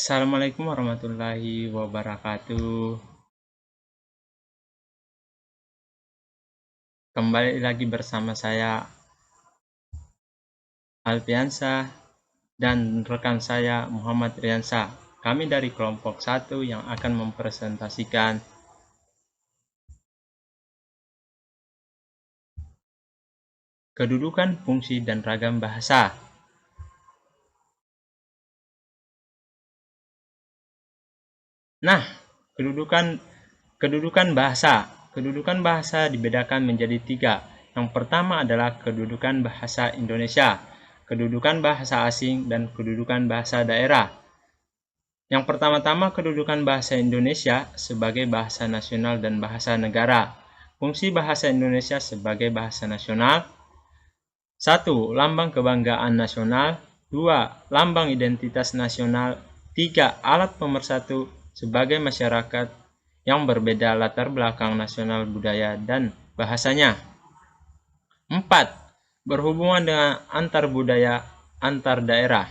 Assalamualaikum warahmatullahi wabarakatuh. Kembali lagi bersama saya Alfiansyah dan rekan saya Muhammad Riansyah. Kami dari kelompok 1 yang akan mempresentasikan kedudukan, fungsi, dan ragam bahasa. Nah, kedudukan bahasa. Kedudukan bahasa dibedakan menjadi 3. Yang pertama adalah kedudukan bahasa Indonesia, kedudukan bahasa asing, dan kedudukan bahasa daerah. Yang pertama-tama kedudukan bahasa Indonesia sebagai bahasa nasional dan bahasa negara. Fungsi bahasa Indonesia sebagai bahasa nasional: 1. Lambang kebanggaan nasional. 2. Lambang identitas nasional. 3. Alat pemersatu sebagai masyarakat yang berbeda latar belakang nasional, budaya, dan bahasanya. 4. Berhubungan dengan antar budaya, antar daerah.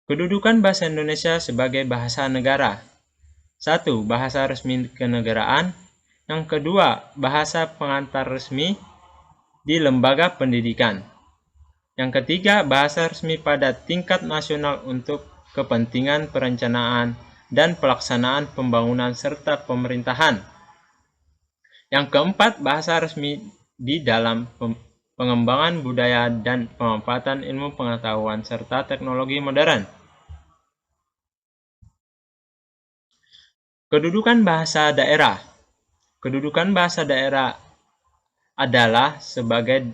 Kedudukan bahasa Indonesia sebagai bahasa negara. 1. Bahasa resmi kenegaraan. Yang kedua, bahasa pengantar resmi di lembaga pendidikan. Yang ketiga, bahasa resmi pada tingkat nasional untuk kepentingan perencanaan dan pelaksanaan pembangunan serta pemerintahan. Yang keempat, bahasa resmi di dalam pengembangan budaya dan pemanfaatan ilmu pengetahuan serta teknologi modern. Kedudukan bahasa daerah. Kedudukan bahasa daerah adalah sebagai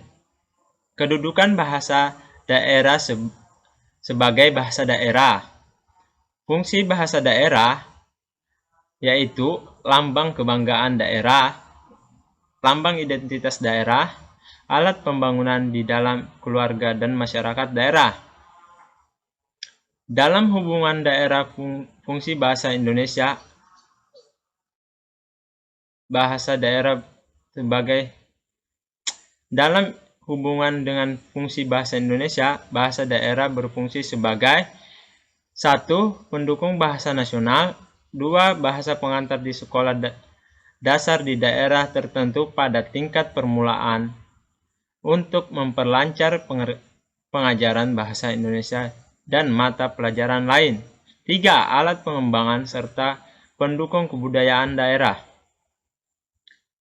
kedudukan bahasa daerah sebagai bahasa daerah. Fungsi bahasa daerah yaitu lambang kebanggaan daerah, lambang identitas daerah, alat pembangunan di dalam keluarga dan masyarakat daerah. Dalam hubungan daerah, fungsi bahasa Indonesia, bahasa daerah sebagai dalam hubungan dengan fungsi bahasa Indonesia, bahasa daerah berfungsi sebagai 1. Pendukung bahasa nasional. 2. Bahasa pengantar di sekolah dasar di daerah tertentu pada tingkat permulaan untuk memperlancar pengajaran bahasa Indonesia dan mata pelajaran lain. 3. Alat pengembangan serta pendukung kebudayaan daerah.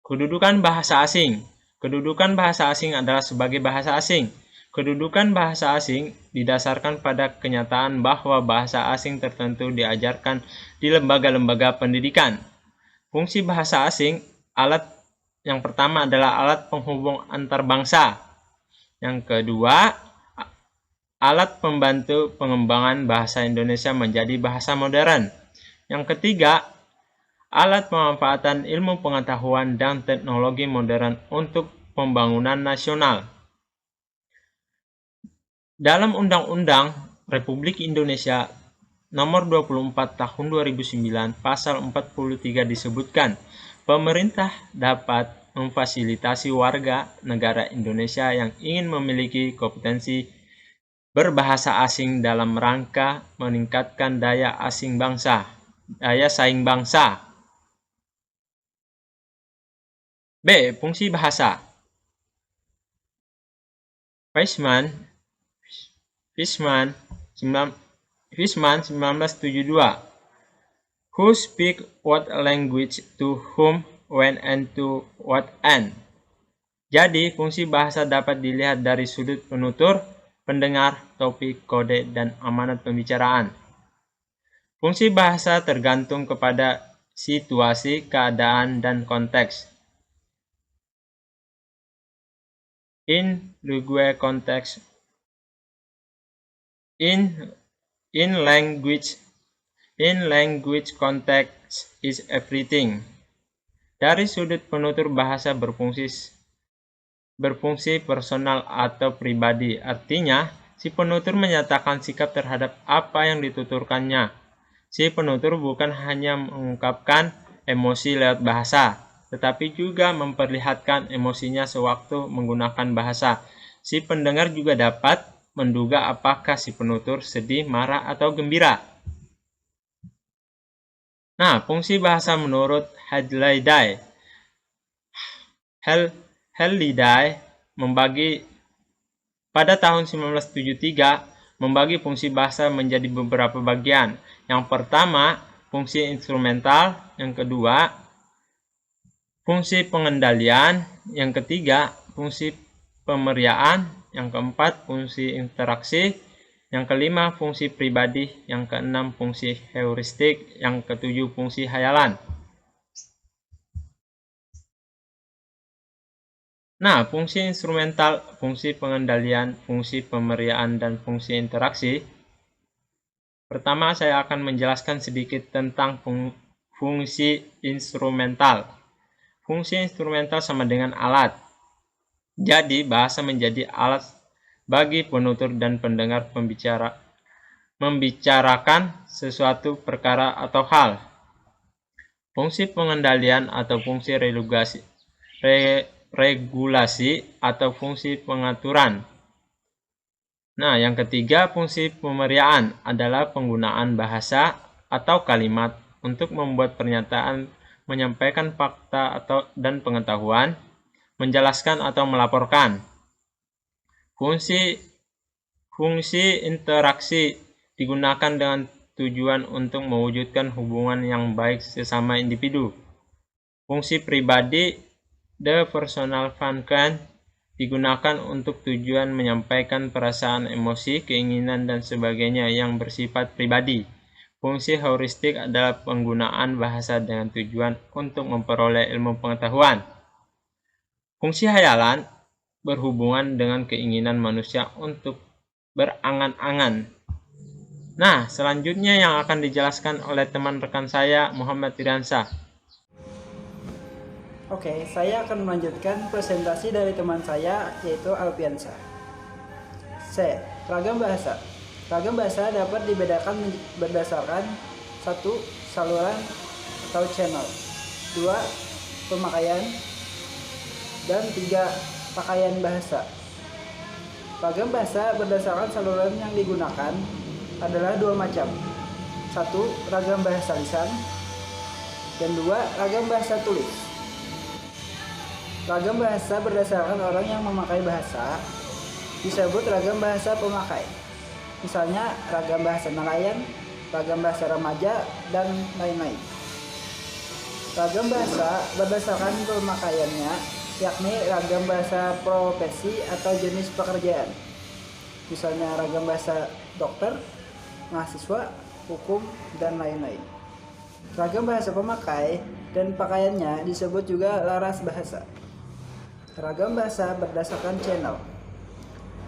Kedudukan bahasa asing. Kedudukan bahasa asing adalah sebagai bahasa asing. Kedudukan bahasa asing didasarkan pada kenyataan bahwa bahasa asing tertentu diajarkan di lembaga-lembaga pendidikan. Fungsi bahasa asing, yang pertama adalah alat penghubung antar bangsa. Yang kedua, alat pembantu pengembangan bahasa Indonesia menjadi bahasa modern. Yang ketiga, alat pemanfaatan ilmu pengetahuan dan teknologi modern untuk pembangunan nasional. Dalam Undang-Undang Republik Indonesia Nomor 24 Tahun 2009 Pasal 43 disebutkan, pemerintah dapat memfasilitasi warga negara Indonesia yang ingin memiliki kompetensi berbahasa asing dalam rangka meningkatkan daya saing bangsa. B. Fungsi bahasa. Fishman 1972. Who speak what language to whom, when, and to what end? Jadi, fungsi bahasa dapat dilihat dari sudut penutur, pendengar, topik, kode, dan amanat pembicaraan. Fungsi bahasa tergantung kepada situasi, keadaan, dan konteks. In language context is everything. Dari sudut penutur, bahasa berfungsi personal atau pribadi. Artinya, si penutur menyatakan sikap terhadap apa yang dituturkannya. Si penutur bukan hanya mengungkapkan emosi lewat bahasa, tetapi juga memperlihatkan emosinya sewaktu menggunakan bahasa. Si pendengar juga dapat menduga apakah si penutur sedih, marah, atau gembira. Nah, fungsi bahasa menurut Halliday membagi pada tahun 1973 membagi fungsi bahasa menjadi beberapa bagian. Yang pertama, fungsi instrumental, yang kedua, fungsi pengendalian, yang ketiga, fungsi pemeriaan, yang keempat, fungsi interaksi, yang kelima, fungsi pribadi, yang keenam, fungsi heuristik, yang ketujuh, fungsi hayalan. Nah, fungsi instrumental, fungsi pengendalian, fungsi pemeriaan, dan fungsi interaksi. Pertama, saya akan menjelaskan sedikit tentang fungsi instrumental. Fungsi instrumental sama dengan alat. Jadi, bahasa menjadi alat bagi penutur dan pendengar membicarakan sesuatu perkara atau hal. Fungsi pengendalian atau fungsi regulasi atau fungsi pengaturan. Nah, yang ketiga, fungsi pemeriaan adalah penggunaan bahasa atau kalimat untuk membuat pernyataan, menyampaikan fakta dan pengetahuan, menjelaskan atau melaporkan. Fungsi interaksi digunakan dengan tujuan untuk mewujudkan hubungan yang baik sesama individu. Fungsi pribadi, the personal function, digunakan untuk tujuan menyampaikan perasaan, emosi, keinginan, dan sebagainya yang bersifat pribadi. Fungsi heuristik adalah penggunaan bahasa dengan tujuan untuk memperoleh ilmu pengetahuan. Fungsi hayalan berhubungan dengan keinginan manusia untuk berangan-angan. Nah, selanjutnya yang akan dijelaskan oleh teman rekan saya, Muhammad Iriansyah. Oke, saya akan melanjutkan presentasi dari teman saya, yaitu Alfiansyah. C. Ragam bahasa. Ragam bahasa dapat dibedakan berdasarkan 1. Saluran atau channel, 2. Pemakaian, dan 3. Pakaian bahasa. Ragam bahasa berdasarkan saluran yang digunakan adalah dua macam. 1. Ragam bahasa lisan, dan 2. Ragam bahasa tulis. Ragam bahasa berdasarkan orang yang memakai bahasa disebut ragam bahasa pemakai. Misalnya ragam bahasa nelayan, ragam bahasa remaja, dan lain-lain. Ragam bahasa berdasarkan pemakaiannya, yakni ragam bahasa profesi atau jenis pekerjaan. Misalnya ragam bahasa dokter, mahasiswa, hukum, dan lain-lain. Ragam bahasa pemakai dan pakaiannya disebut juga laras bahasa. Ragam bahasa berdasarkan channel.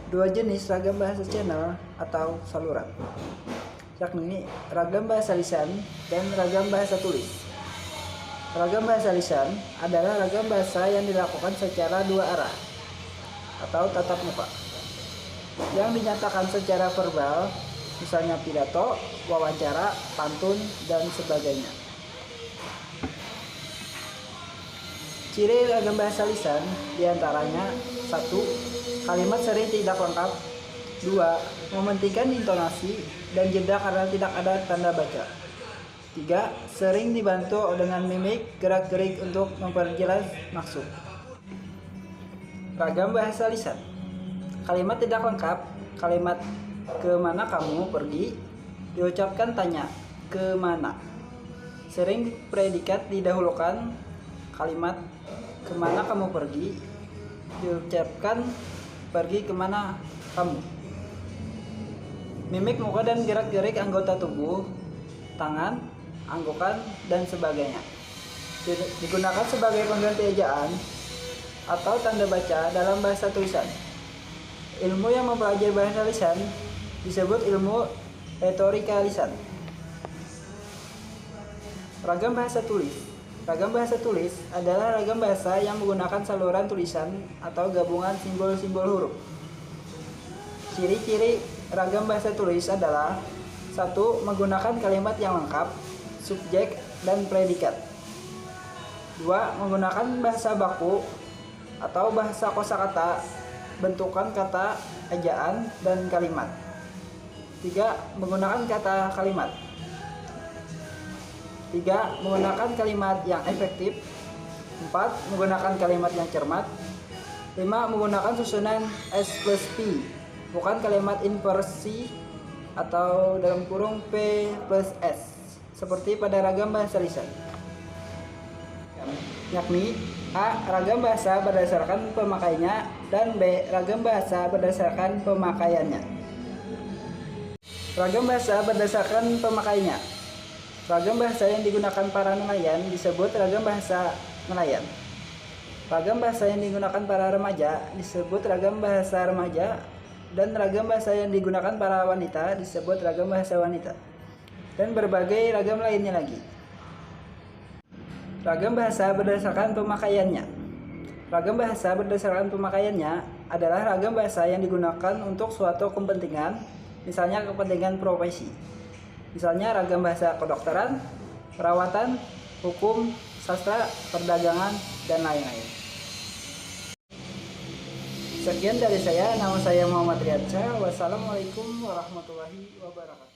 Dua jenis ragam bahasa channel atau saluran, yakni ragam bahasa lisan dan ragam bahasa tulis. Ragam bahasa lisan adalah ragam bahasa yang dilakukan secara dua arah atau tatap muka, yang dinyatakan secara verbal, misalnya pidato, wawancara, pantun, dan sebagainya. Ciri ragam bahasa lisan diantaranya 1. Kalimat sering tidak lengkap, 2. Mementingkan intonasi dan jeda karena tidak ada tanda baca, 3. Sering dibantu dengan mimik, gerak-gerik untuk memperjelas maksud. Ragam bahasa lisan. Kalimat tidak lengkap, kalimat kemana kamu pergi diucapkan tanya, kemana. Sering predikat didahulukan, kalimat kemana kamu pergi diucapkan pergi kemana kamu. Mimik muka dan gerak-gerik anggota tubuh, tangan, anggukan, dan sebagainya digunakan sebagai pengganti ejaan atau tanda baca dalam bahasa tulisan. Ilmu yang mempelajari bahasa lisan disebut ilmu retorika lisan. Ragam bahasa tulis. Ragam bahasa tulis adalah ragam bahasa yang menggunakan saluran tulisan atau gabungan simbol-simbol huruf. Ciri-ciri ragam bahasa tulis adalah 1. Menggunakan kalimat yang lengkap, subjek, dan predikat. 2. Menggunakan bahasa baku atau bahasa kosakata bentukan kata, ejaan, dan kalimat. 3. Menggunakan kata kalimat. 3. Menggunakan kalimat yang efektif. 4. Menggunakan kalimat yang cermat. 5. Menggunakan susunan S plus P, bukan kalimat inversi atau dalam kurung P plus S, seperti pada ragam bahasa lisan. Yakni A. Ragam bahasa berdasarkan pemakainya, dan B. Ragam bahasa berdasarkan pemakaiannya. Ragam bahasa berdasarkan pemakainya. Ragam bahasa yang digunakan para nelayan disebut ragam bahasa nelayan. Ragam bahasa yang digunakan para remaja disebut ragam bahasa remaja, dan ragam bahasa yang digunakan para wanita disebut ragam bahasa wanita, dan berbagai ragam lainnya lagi. Ragam bahasa berdasarkan pemakaiannya. Ragam bahasa berdasarkan pemakaiannya adalah ragam bahasa yang digunakan untuk suatu kepentingan, misalnya kepentingan profesi. Misalnya ragam bahasa kedokteran, perawatan, hukum, sastra, perdagangan, dan lain-lain. Sekian dari saya, nama saya Muhammad Riyadsyah. Wassalamualaikum warahmatullahi wabarakatuh.